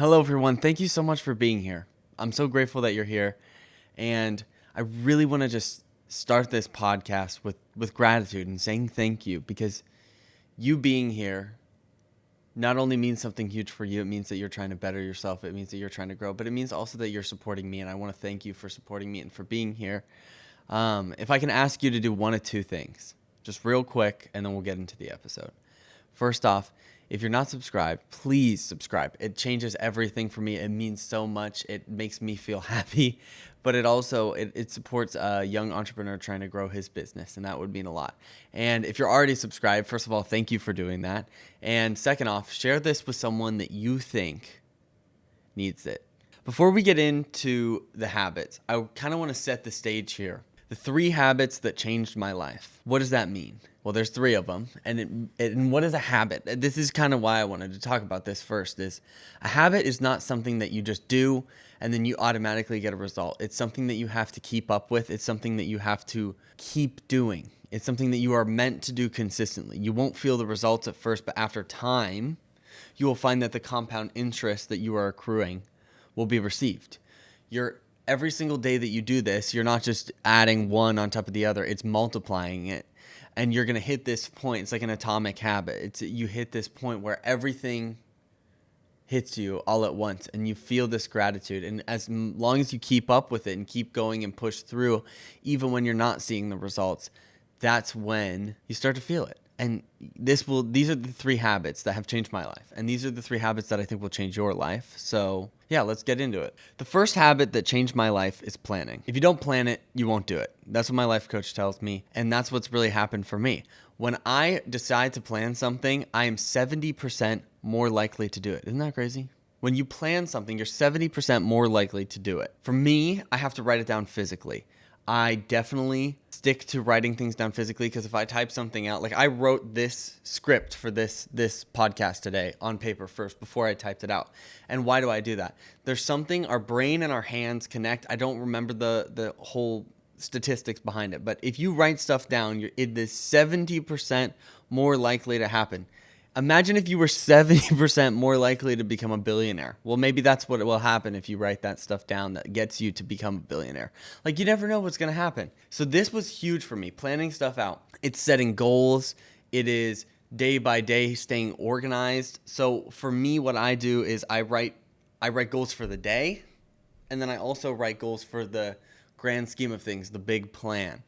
Hello, everyone. Thank you so much for being here. I'm so grateful that you're here. And I really want to just start this podcast with gratitude and saying thank you because you being here not only means something huge for you, it means that you're trying to better yourself. It means that you're trying to grow, but it means also that you're supporting me. And I want to thank you for supporting me and for being here. If I can ask you to do one of two things, just real quick, and then we'll get into the episode. First off, if you're not subscribed, please subscribe. It changes everything for me. It means so much. It makes me feel happy, but it also it supports a young entrepreneur trying to grow his business, and that would mean a lot. And if you're already subscribed, first of all, thank you for doing that. And second off, share this with someone that you think needs it. Before we get into the habits, I kind of want to set the stage here. The 3 habits that changed my life. What does that mean? Well, there's 3 of them. And what is a habit? This is kind of why I wanted to talk about this first. Is a habit is not something that you just do and then you automatically get a result. It's something that you have to keep up with. It's something that you have to keep doing. It's something that you are meant to do consistently. You won't feel the results at first, but after time, you will find that the compound interest that you are accruing will be received. Every single day that you do this, you're not just adding one on top of the other, it's multiplying it. And you're going to hit this point. It's like an atomic habit. You hit this point where everything hits you all at once and you feel this gratitude. And as long as you keep up with it and keep going and push through, even when you're not seeing the results, that's when you start to feel it. And these are the 3 habits that have changed my life. And these are the 3 habits that I think will change your life. So yeah, let's get into it. The first habit that changed my life is planning. If you don't plan it, you won't do it. That's what my life coach tells me. And that's what's really happened for me. When I decide to plan something, I am 70% more likely to do it. Isn't that crazy? When you plan something, you're 70% more likely to do it. For me, I have to write it down physically. I definitely stick to writing things down physically because if I type something out, like I wrote this script for this podcast today on paper first before I typed it out. And why do I do that? There's something, our brain and our hands connect. I don't remember the whole statistics behind it, but if you write stuff down, it is 70% more likely to happen. Imagine if you were 70% more likely to become a billionaire. Well, maybe that's what will happen if you write that stuff down that gets you to become a billionaire. Like, you never know what's going to happen. So this was huge for me, planning stuff out. It's setting goals. It is day by day staying organized. So for me, what I do is I write goals for the day, and then I also write goals for the grand scheme of things, the big plan.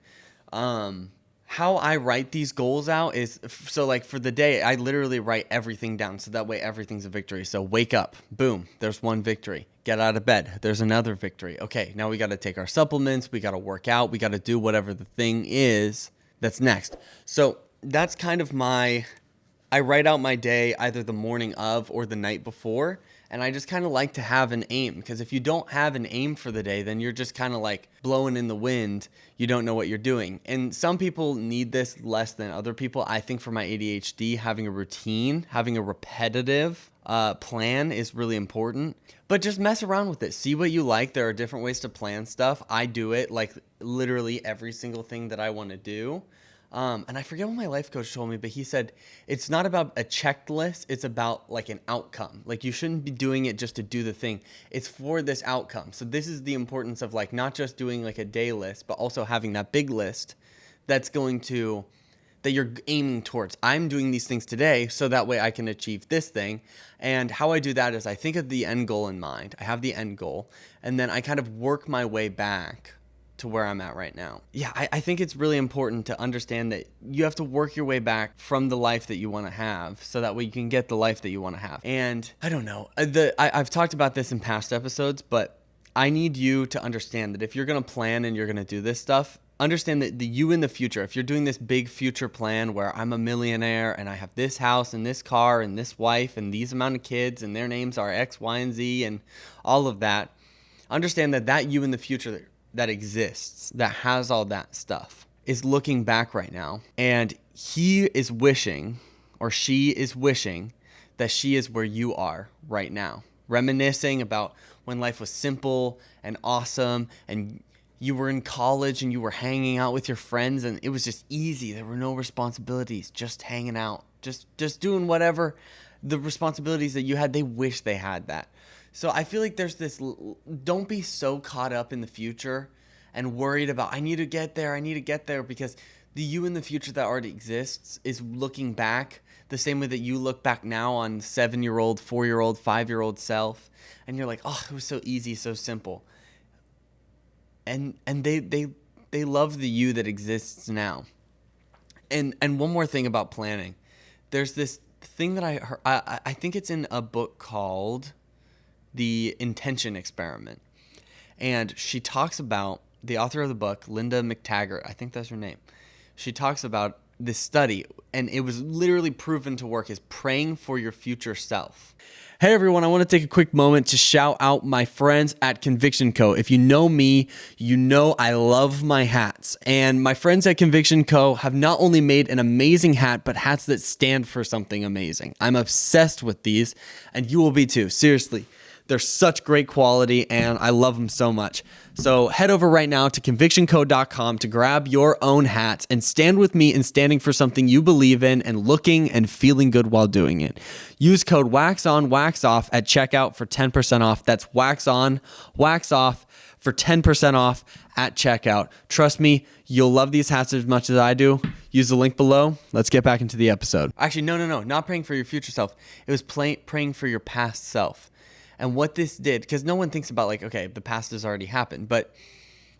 How I write these goals out is, so like for the day, I literally write everything down. So that way everything's a victory. So wake up, boom, there's one victory. Get out of bed, there's another victory. Okay, now we got to take our supplements. We got to work out. We got to do whatever the thing is that's next. So that's kind of I write out my day either the morning of or the night before. And I just kind of like to have an aim, because if you don't have an aim for the day, then you're just kind of like blowing in the wind. You don't know what you're doing. And some people need this less than other people. I think for my ADHD, having a routine, having a repetitive plan is really important. But just mess around with it. See what you like. There are different ways to plan stuff. I do it like literally every single thing that I want to do. And I forget what my life coach told me, but he said, it's not about a checklist. It's about like an outcome. Like, you shouldn't be doing it just to do the thing. It's for this outcome. So this is the importance of like not just doing like a day list, but also having that big list that you're aiming towards. I'm doing these things today so that way I can achieve this thing. And how I do that is I think of the end goal in mind. I have the end goal, and then I kind of work my way back to where I'm at right now. Yeah, I think it's really important to understand that you have to work your way back from the life that you want to have so that way you can get the life that you want to have. And I don't know, I've talked about this in past episodes, but I need you to understand that if you're going to plan and you're going to do this stuff, understand that you in the future, if you're doing this big future plan where I'm a millionaire and I have this house and this car and this wife and these amount of kids and their names are X, Y, and Z and all of that, understand that you in the future that exists, that has all that stuff, is looking back right now, and he is wishing, or she is wishing, that she is where you are right now, reminiscing about when life was simple and awesome, and you were in college and you were hanging out with your friends, and it was just easy. There were no responsibilities, just hanging out, just doing whatever the responsibilities that you had. They wish they had that. So I feel like there's this, don't be so caught up in the future and worried about, I need to get there, because the you in the future that already exists is looking back the same way that you look back now on 7-year-old, 4-year-old, 5-year-old self. And you're like, oh, it was so easy, so simple. And they love the you that exists now. And one more thing about planning. There's this thing that I heard, I think it's in a book called The Intention Experiment. And she talks about, the author of the book, Linda McTaggart, I think that's her name. She talks about this study, and it was literally proven to work, is praying for your future self. Hey everyone, I want to take a quick moment to shout out my friends at Conviction Co. If you know me, you know I love my hats. And my friends at Conviction Co. have not only made an amazing hat, but hats that stand for something amazing. I'm obsessed with these, and you will be too. Seriously. They're such great quality, and I love them so much. So head over right now to convictionco.com to grab your own hats and stand with me in standing for something you believe in and looking and feeling good while doing it. Use code WAXONWAXOFF at checkout for 10% off. That's WAXONWAXOFF for 10% off at checkout. Trust me, you'll love these hats as much as I do. Use the link below. Let's get back into the episode. Actually, no. Not praying for your future self. It was praying for your past self. And what this did, because no one thinks about like, okay, the past has already happened, but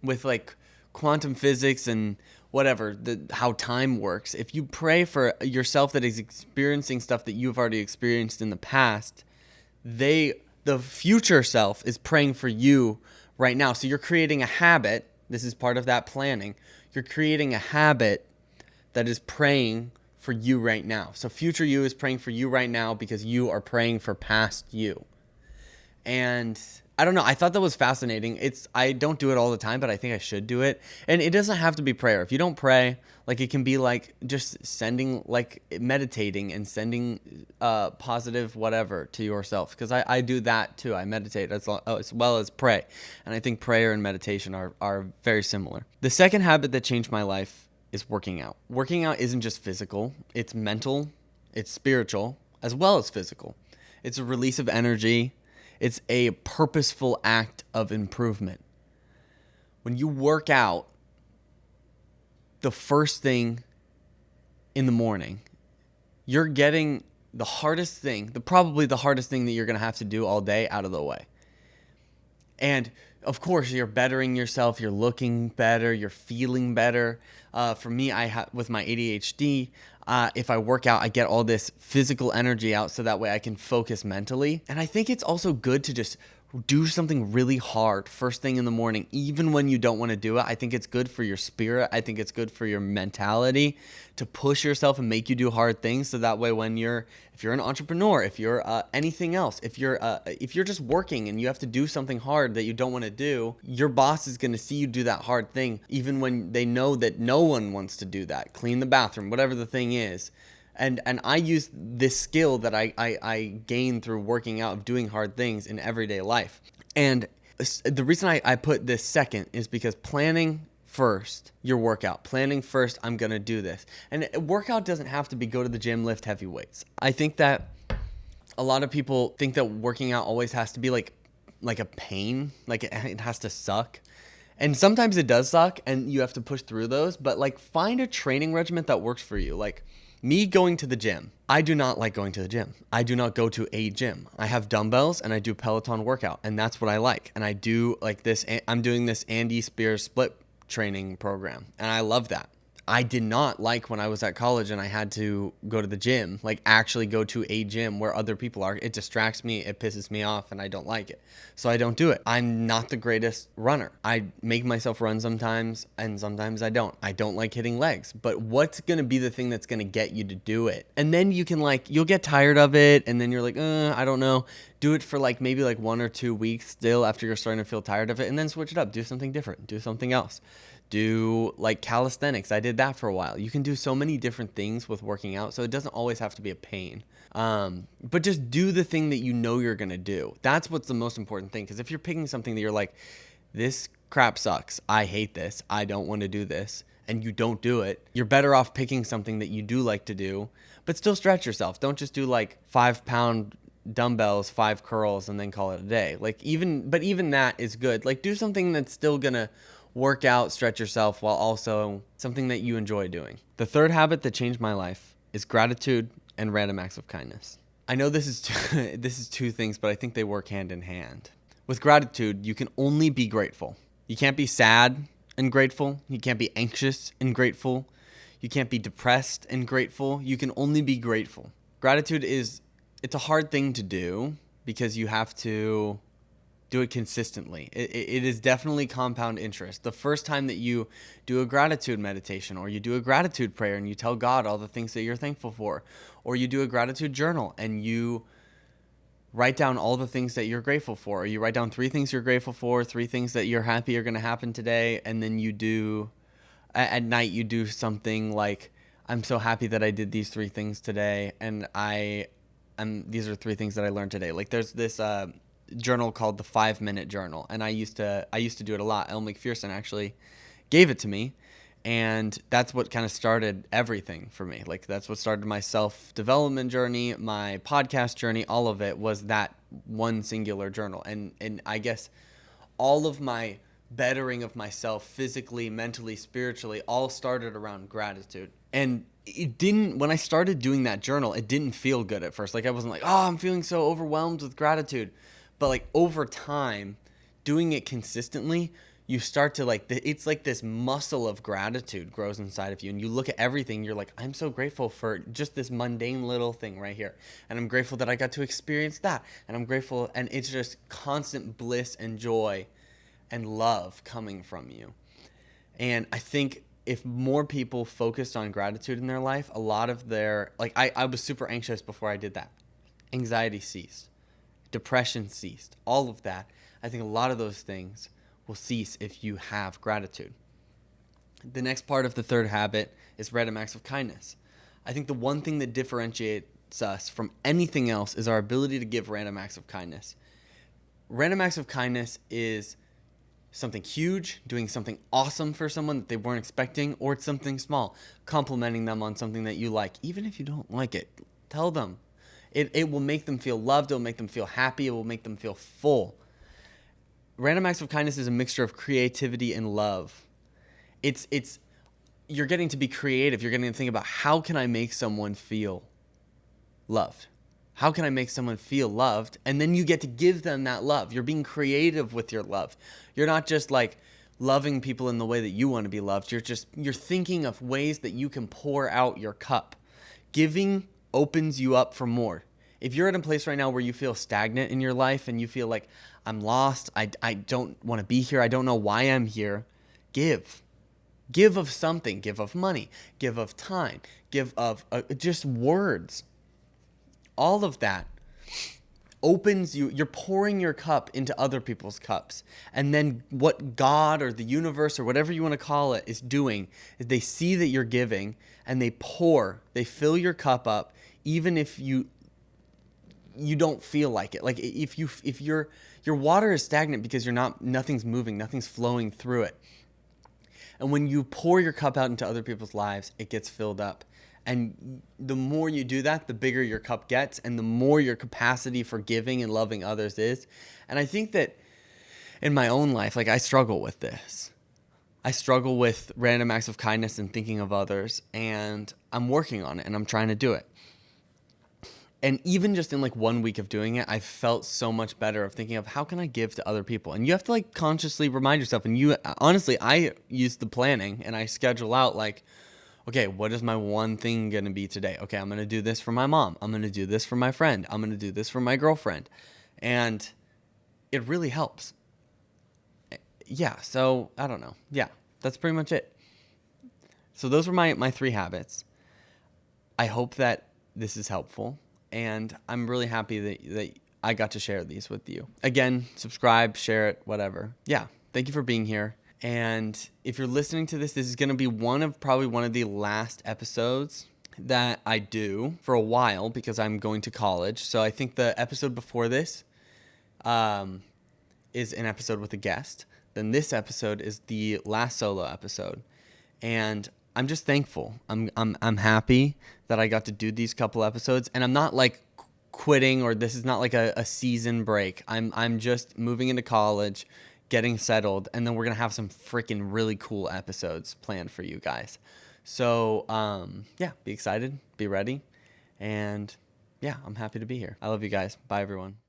with like quantum physics and whatever, how time works, if you pray for yourself that is experiencing stuff that you've already experienced in the past, the future self is praying for you right now. So you're creating a habit. This is part of that planning. You're creating a habit that is praying for you right now. So future you is praying for you right now because you are praying for past you. And I don't know, I thought that was fascinating. I don't do it all the time, but I think I should do it. And it doesn't have to be prayer. If you don't pray, like it can be like just sending, like meditating and sending positive whatever to yourself. Because I do that too. I meditate as well as pray. And I think prayer and meditation are very similar. The second habit that changed my life is working out. Working out isn't just physical. It's mental, it's spiritual, as well as physical. It's a release of energy. It's a purposeful act of improvement. When you work out, the first thing in the morning, you're getting the hardest thing, probably the hardest thing that you're going to have to do all day out of the way. And of course, you're bettering yourself. You're looking better. You're feeling better. For me, with my ADHD, if I work out, I get all this physical energy out so that way I can focus mentally. And I think it's also good to just do something really hard first thing in the morning, even when you don't want to do it. I think it's good for your spirit. I think it's good for your mentality to push yourself and make you do hard things. So that way, if you're an entrepreneur, if you're anything else, if you're just working and you have to do something hard that you don't want to do, your boss is going to see you do that hard thing, even when they know that no one wants to do that. Clean the bathroom, whatever the thing is. And I use this skill that I gained through working out, of doing hard things in everyday life. And the reason I put this second is because planning first your workout. Planning first, I'm going to do this. And workout doesn't have to be go to the gym, lift heavy weights. I think that a lot of people think that working out always has to be like a pain, like it has to suck. And sometimes it does suck and you have to push through those, but like find a training regimen that works for you. Like me going to the gym, I do not like going to the gym. I do not go to a gym. I have dumbbells and I do Peloton workout, and that's what I like. And I do like this, I'm doing this Andy Spears split training program, and I love that. I did not like when I was at college and I had to go to the gym, like actually go to a gym where other people are. It distracts me, it pisses me off, and I don't like it. So I don't do it. I'm not the greatest runner. I make myself run sometimes, and sometimes I don't. I don't like hitting legs, but what's going to be the thing that's going to get you to do it? And then you can you'll get tired of it, and then you're like, I don't know. Do it for maybe 1 or 2 weeks still after you're starting to feel tired of it, and then switch it up. Do something different. Do something else. Do calisthenics. I did that for a while. You can do so many different things with working out, so it doesn't always have to be a pain. But just do the thing that you know you're going to do. That's what's the most important thing, because if you're picking something that you're like, this crap sucks, I hate this, I don't want to do this, and you don't do it, you're better off picking something that you do like to do, but still stretch yourself. Don't just do 5-pound dumbbells, 5 curls, and then call it a day. Like even that is good. Like do something that's still gonna work out, stretch yourself while also something that you enjoy doing. The third habit that changed my life is gratitude and random acts of kindness. I know this is this is two things, but I think they work hand in hand. With gratitude, you can only be grateful. You can't be sad and grateful. You can't be anxious and grateful. You can't be depressed and grateful. You can only be grateful. Gratitude it's a hard thing to do because you have to do it consistently. It is definitely compound interest. The first time that you do a gratitude meditation or you do a gratitude prayer and you tell God all the things that you're thankful for, or you do a gratitude journal and you write down all the things that you're grateful for, or you write down 3 things you're grateful for, 3 things that you're happy are going to happen today, and then you do, at night you do something like, I'm so happy that I did these 3 things today, and these are 3 things that I learned today. Like there's this journal called the 5-minute journal, and I used to do it a lot. Elle McPherson actually gave it to me, and that's what kind of started everything for me. Like that's what started my self-development journey, my podcast journey. All of it was that one singular journal, and I guess all of my bettering of myself physically, mentally, spiritually all started around gratitude. And it didn't, when I started doing that journal, it didn't feel good at first. Like I wasn't like, oh, I'm feeling so overwhelmed with gratitude. But like over time, doing it consistently, you start to like, it's like this muscle of gratitude grows inside of you. And you look at everything, you're like, I'm so grateful for just this mundane little thing right here. And I'm grateful that I got to experience that. And I'm grateful. And it's just constant bliss and joy and love coming from you. And I think if more people focused on gratitude in their life, a lot of their, like I was super anxious before I did that. Anxiety ceased. Depression ceased. All of that. I think a lot of those things will cease if you have gratitude. The next part of the third habit is random acts of kindness. I think the one thing that differentiates us from anything else is our ability to give random acts of kindness. Random acts of kindness is something huge, doing something awesome for someone that they weren't expecting, or it's something small, complimenting them on something that you like. Even if you don't like it, tell them. It will make them feel loved, it will make them feel happy, it will make them feel full. Random acts of kindness is a mixture of creativity and love. It's you're getting to be creative, you're getting to think about how can I make someone feel loved? How can I make someone feel loved? And then you get to give them that love. You're being creative with your love. You're not just like loving people in the way that you want to be loved. You're thinking of ways that you can pour out your cup. Giving opens you up for more. If you're at a place right now where you feel stagnant in your life and you feel like I'm lost, I don't want to be here, I don't know why I'm here, give. Give of something. Give of money. Give of time. Give of just words. All of that opens you. You're pouring your cup into other people's cups. And then what God or the universe or whatever you want to call it is doing is they see that you're giving and they fill your cup up even if you don't feel like it. Like if your water is stagnant because nothing's moving, nothing's flowing through it. And when you pour your cup out into other people's lives, it gets filled up. And the more you do that, the bigger your cup gets and the more your capacity for giving and loving others is. And I think that in my own life, like I struggle with this. I struggle with random acts of kindness and thinking of others, and I'm working on it and I'm trying to do it. And even just in like 1 week of doing it, I felt so much better of thinking of how can I give to other people? And you have to like consciously remind yourself. And honestly, I use the planning and I schedule out like, okay, what is my one thing going to be today? Okay, I'm going to do this for my mom. I'm going to do this for my friend. I'm going to do this for my girlfriend. And it really helps. Yeah, so I don't know. Yeah, that's pretty much it. So those were my 3 habits. I hope that this is helpful. And I'm really happy that I got to share these with you. Again, subscribe, share it, whatever. Yeah, thank you for being here. And if you're listening to this is going to be probably one of the last episodes that I do for a while because I'm going to college. So I think the episode before this is an episode with a guest. Then this episode is the last solo episode. And I'm just thankful. I'm happy that I got to do these couple episodes, and I'm not like quitting, or this is not like a season break. I'm just moving into college, getting settled, and then we're gonna have some freaking really cool episodes planned for you guys. So yeah, be excited, be ready, and yeah, I'm happy to be here. I love you guys. Bye everyone.